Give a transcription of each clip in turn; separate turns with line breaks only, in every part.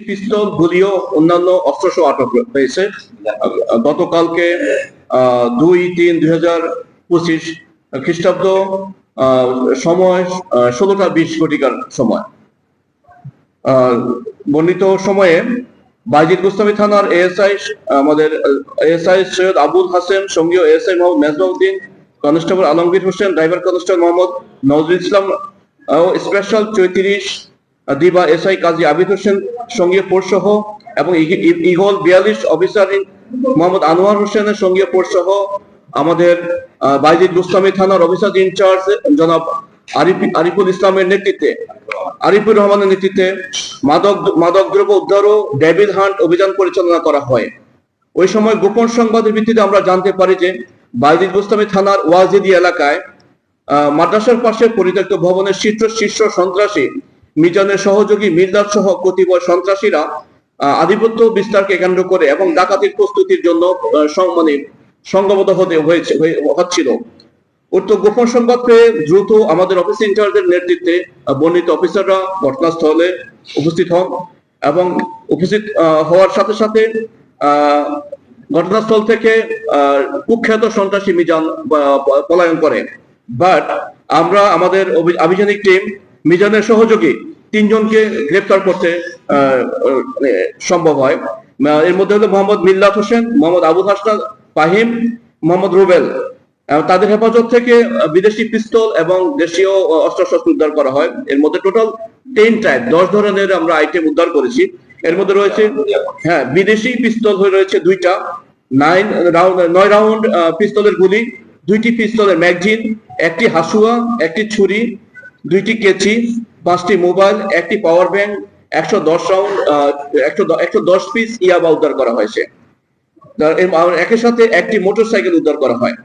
পিস্তল, গুলি ও অন্যান্য অস্ত্রসহ আটক হয়েছে। গতকালকে 2-3-2025 খ্রিস্টাব্দ সময় 16টা 20 ঘটিকার সময় বর্ণিত সময়ে বাইজিদ গোস্তামি থানার এএসআই আমাদের এএসআই সৈয়দ আবুল হাসেন, সঙ্গীয় ASI Mohammad Mezbauddin, constable Alamgir Hossain, driver constable Mohammad Nazrul Islam ও স্পেশাল 34 দিবা এসআই কাজী আবিদ হোসেন সঙ্গীয় ফোর্স সহ এবং ইগল 42 অফিসার মোহাম্মদ আনোয়ার হোসেনের সঙ্গীয় ফোর্স সহ আমাদের বাইজিদ গোস্তামি থানার অফিসার ইনচার্জ জনাব আরিফুল ইসলামের নেতৃত্বে, আরিফুর রহমানের নেতৃত্বে মাদক দ্রব্য উদ্ধার ও ডেভিল হান্ট অভিযান পরিচালনা করা হয়। ওই সময় গোপন সংবাদের ভিত্তিতে আমরা জানতে পারি যে বাইজিদ গোস্তামি থানার ওয়াজিদি এলাকায় মাদ্রাসার পাশে পরিত্যক্ত ভবনের শীর্ষ সন্ত্রাসী মিজানের সহযোগী মির্জাদ সহ কতিপয় সন্ত্রাসীরা আধিপত্য বিস্তারকে কেন্দ্র করে এবং ডাকাতির প্রস্তুতির জন্য সংঘবদ্ধ হচ্ছিল। উক্ত গোপন সংবাদ পেয়ে দ্রুত আমাদের অফিস ইনচার্জের নেতৃত্বে বর্ণিত অফিসাররা ঘটনাস্থলে উপস্থিত হন এবং উপস্থিত হওয়ার সাথে সাথে ঘটনাস্থল থেকে কুখ্যাত সন্ত্রাসী মিজান পলায়ন করে। বাট আমরা আমাদের আভিযানিক টিম মিজানের সহযোগী 3 জনকে গ্রেপ্তার করতে সম্ভব হয়। এর মধ্যে হলো মোহাম্মদ মিল্লাত হোসেন, মোহাম্মদ আবুল হাসনান ফাহিম, মোহাম্মদ রুবেল। তাদের হেফাজত থেকে বিদেশি পিস্তল এবং দেশীয় অস্ত্রশস্ত্র উদ্ধার করা হয়। এর মধ্যে টোটাল 10 ধরনের আমরা আইটেম উদ্ধার করেছি। এর মধ্যে রয়েছে বিদেশি পিস্তল রয়েছে 2টা, 9 রাউন্ড পিস্তলের গুলি, 2টি পিস্তলের ম্যাগজিন, 1টি হাসুয়া, 1টি ছুরি, 2টি কেচি, 5টি মোবাইল, 1টি পাওয়ার ব্যাংক, 110 পিস ইয়াবা উদ্ধার করা হয়েছে। একই সাথে 1টি মোটরসাইকেল উদ্ধার করা হয়।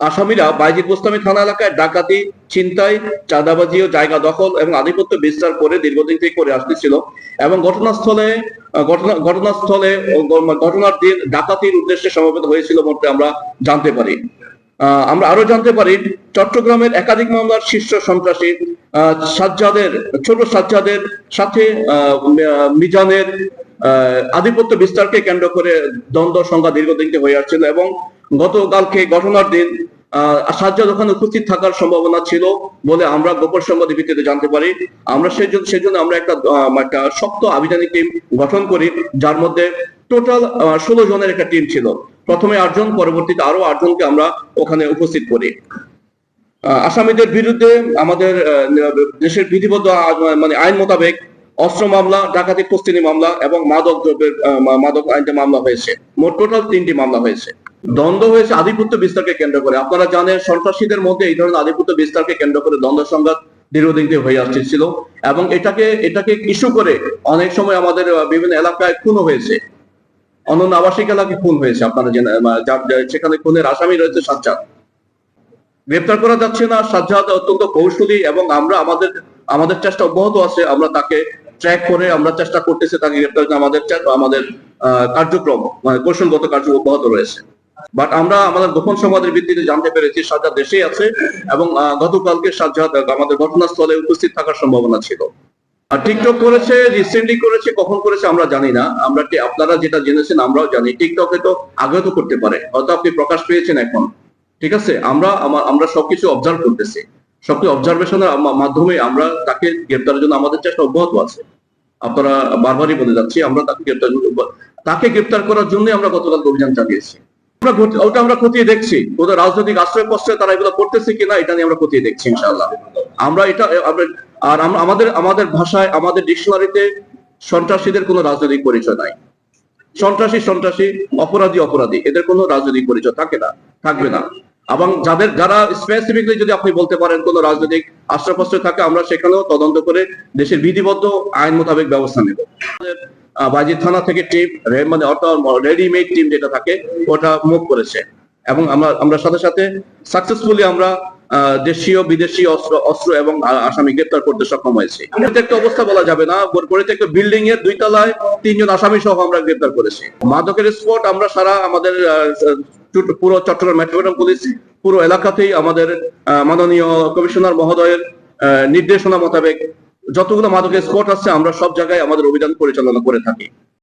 আসামিরা বাইজিদ গোস্তামি থানা এলাকায় ডাকাতি, ছিনতাই, চাঁদাবাজি ও জায়গা দখল এবং আধিপত্য বিস্তার করে দীর্ঘদিন থেকে করে আসতেছিল এবং ঘটনার দিন ডাকাতির উদ্দেশ্যে সমবেত হয়েছিল বলতে আমরা জানতে পারি। আমরা আরো জানতে পারি চট্টগ্রামের একাধিক মামলার শীর্ষ সন্ত্রাসী ছোট সাজ্জাদের সাথে মিজানের আধিপত্য বিস্তারকে কেন্দ্র করে দ্বন্দ্ব সংঘাত দীর্ঘদিন হয়ে আসছিল এবং গতকালকে ঘটনার দিন সাজ্জাদ ওখানে উপস্থিত থাকার সম্ভাবনা ছিল বলে আমরা গোপন সংবাদের ভিত্তিতে জানতে পারি। আমরা সেজন্য আমরা একটা শক্ত আভিযানিক টিম গঠন করি, যার মধ্যে টোটাল 16 জনের একটা টিম ছিল। প্রথমে 8 জন, পরবর্তীতে আরো 8 জনকে আমরা ওখানে উপস্থিত করি। আসামিদের বিরুদ্ধে আমাদের দেশের বিধিবদ্ধ আইন মোতাবেক অস্ত্র মামলা, ডাকাতি প্রস্তুতি মামলা এবং মাদক আইনে মামলা হয়েছে। মোট টোটাল 3টি মামলা হয়েছে। দ্বন্দ্ব হয়েছে আধিপত্য বিস্তারকে কেন্দ্র করে। আপনারা জানেন সন্ত্রাসীদের মধ্যে এই ধরনের আধিপত্য বিস্তারকে কেন্দ্র করে দ্বন্দ্ব সংঘাত দীর্ঘদিন হয়ে আসছিল এবং এটাকে ইস্যু করে অনেক সময় আমাদের বিভিন্ন এলাকায় খুন হয়েছে, অনন্য আবাসিক এলাকায় খুন হয়েছে। আপনারা সেখানে খুনের আসামি রয়েছে সাজ্জাদ। গ্রেপ্তার করা যাচ্ছে না। সাজ্জাদ অত্যন্ত কৌশলী এবং আমরা আমাদের চেষ্টা অব্যাহত আছে। আমরা তাকে ট্র্যাক করে আমরা চেষ্টা করতেছি তাকে গ্রেপ্তার করতে। আমাদের কার্যক্রম কৌশলগত কার্যক্রম অব্যাহত রয়েছে। বাট আমরা আমাদের গোপন সংবাদের ভিত্তিতে জানতে পেরেছি সাজ্জাদ দেশেই আছে এবং গতকালকে সাজ্জাদ আমাদের ঘটনাস্থলে উপস্থিত থাকার সম্ভাবনা ছিল। আর টিকটক করেছে, রিসেন্টলি করেছে, কখন করেছে আমরা জানি না। আপনারা যেটা জেনেছেন আমরাও জানি। টিকটকে তো আগেও তো করতে পারে, হয়তো আপনি প্রকাশ পেয়েছেন এখন, ঠিক আছে। আমরা সবকিছু অবজার্ভ করতেছি, সবকিছু অবজারভেশনের মাধ্যমে আমরা তাকে গ্রেপ্তারের জন্য আমাদের চেষ্টা অব্যাহত আছে। আপনারা বারবারই বলে যাচ্ছি, আমরা তাকে গ্রেপ্তার করার জন্য আমরা গতকাল অভিযান চালিয়েছি। ওটা আমরা খতিয়ে দেখছি, ওদের রাজনৈতিক আশ্রয় প্রশ্রয় তারা এগুলো করতেছে কিনা এটা নিয়ে আমরা খতিয়ে দেখছি ইনশাআল্লাহ। আমাদের ভাষায়, আমাদের ডিকশনারিতে সন্ত্রাসীদের কোনো রাজনৈতিক পরিচয় নাই। সন্ত্রাসী, অপরাধী, এদের কোনো রাজনৈতিক পরিচয় থাকবে না। এবং যারা স্পেসিফিকলি যদি আপনি বলতে পারেন কোন রাজনৈতিক আশ্রয় প্রশ্রয় থাকে, আমরা সেখানেও তদন্ত করে দেশের বিধিবদ্ধ আইন মোতাবেক ব্যবস্থা নেব। বাইজিদ থানা থেকে টিম রেডিমেড টিম যেটা থাকে ওটা মুভ করেছে এবং আমরা সাথে সাথে সাকসেসফুলি আমরা দেশীয় বিদেশি অস্ত্র এবং আসামি গ্রেপ্তার করতে সক্ষম হয়েছি। একটা অবস্থা বলা যাবে না, পরিত্যক্ত বিল্ডিং এর 2 তলায় 3 জন আসামি সহ আমরা গ্রেপ্তার করেছি। মাদকের স্পট আমরা সারা আমাদের পুরো চট্টগ্রাম মেট্রোপলিটন পুলিশ পুরো এলাকাতেই আমাদের মাননীয় কমিশনার মহোদয়ের নির্দেশনা মোতাবেক যতগুলো মাদকের স্পট আছে আমরা সব জায়গায় আমাদের অভিযান পরিচালনা করে থাকি।